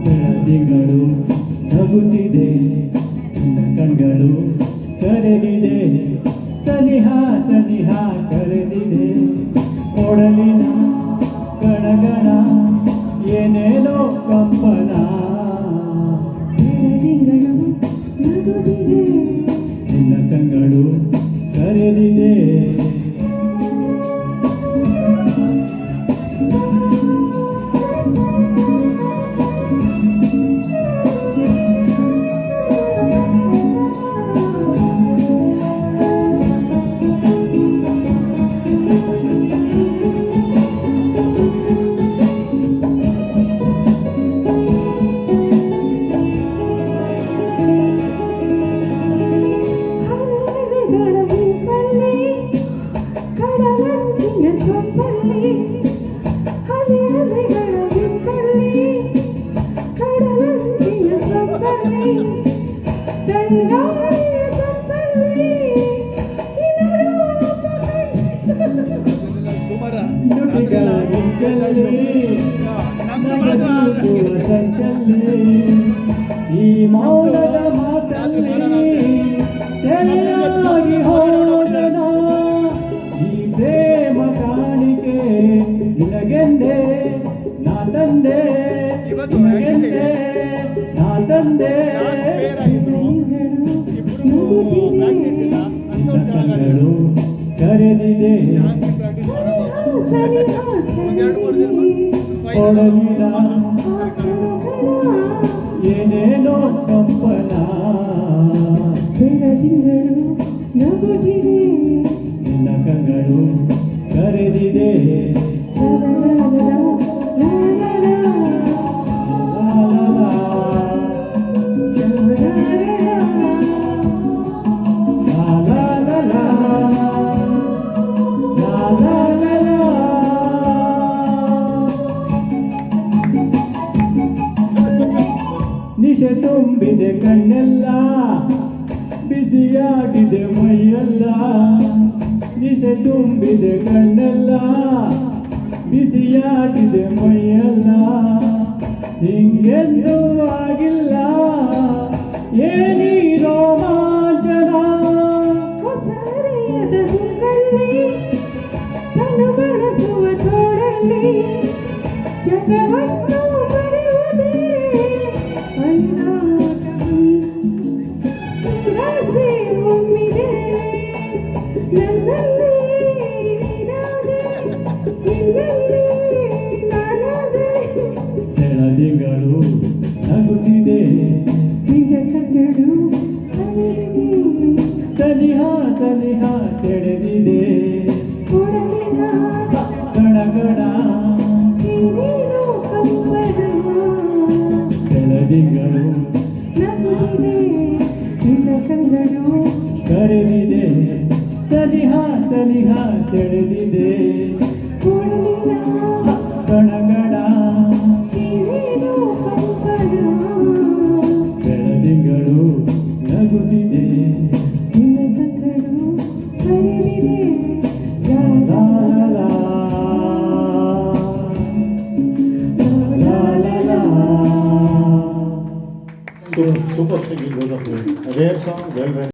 ಬೆಳದಿಂಗಳು ನಗುತ್ತಿದೆ, ಕಣ್ಗಳು ಕರೆದಿದೆ, ಸನಿಹ ಸನಿಹ ಕರೆದಿದೆ, ಕೊಡಲಿನ ಗಣಗಣ ಏನೇನೋ ಕಂಪನ. ಬೆಳದಿಂಗಳು ನಗುತ್ತಿದೆ, ನಿನ್ನ ಕಣ್ಗಳು ಕರೆದಿದೆ. ಈ ಮೌನದ ಮಾತಲ್ಲಿ ಸೆಳೆಯಾಗಿ ಹೋದನ, ಈ ಪ್ರೇಮ ಕಾಣಿಕೆ ನಿನಗೆಂದೇ ನಾ ತಂದೆ, ನಿನಗೆಂದೇ ನಾ ತಂದೆ. ಕಣ್ಣುಗಳು ಕರೆದಿದೆ, ಕೊಡಲಿನ ಏನೇನೋ ಕಂಪನ. ಬೆಳದಿಂಗಳು ನಗುತ್ತಿದೆ, ನಿನ್ನ ಕಣ್ಣುಗಳು ಕರೆದಿದೆ. ನಿಶೆ ತುಂಬಿದೆ ಕಣ್ಣೆಲ್ಲ, ಬಿಸಿಯಾಗಿದೆ ಮೈಯೆಲ್ಲ. ನಿಶೆ ತುಂಬಿದೆ ಕಣ್ಣೆಲ್ಲ, ಬಿಸಿಯಾಗಿದೆ ಮೈಯೆಲ್ಲ. ಹಿಂಗೆಂದೂ ಆಗಿಲ್ಲ ಏನಿ ರೋಮಾಂಚನ. ಹೊಸರೆಯದ ಹುಕ್ಕಲ್ಲಿ ತನು ಬಳಸುವ ತೋಡಲ್ಲಿ ಜಗವನ್ನು ಬರೆಯುವುದೇ ಆಸೆ ಒಮ್ಮಿದೆ ನನ್ನಲ್ಲಿ ನೀನಾದೆ, ನಿನ್ನಲ್ಲಿ ನಾನಾದೆ. ಬೆಳದಿಂಗಳು ನಗುತ್ತಿದೆ, ನಿನ್ನ ಕಣ್ಣುಗಳು ಕರೆದಿದೆ, ಸನಿಹ ಸನಿಹ ಸೆಳೆದಿದೆ, ಕೊಡಲಿನ ಗಣಗಣ ಏನೇನೋ ಕಂಪನ. ಬೆಳದಿಂಗಳು ನಗುತ್ತಿದೆ, ನಿನ್ನ ಕಣ್ಣುಗಳು ಕರೆದಿದೆ, ಸನಿಹ ಸನಿಹ ಸೆಳೆದಿದೆ, ಕೊಡಲಿನ ಗಣಗಣ ಏನೇನೋ ಕಂಪನ. ಬೆಳದಿಂಗಳು ನಗುತ್ತಿದೆ, ನಿನ್ನ ಕಣ್ಣುಗಳು ಕರೆದಿದೆ. ಲಾ ಲಾ ಲಾ ಲಾ ಲಾ ಲಾ. Super singing, both of you. A rare song, well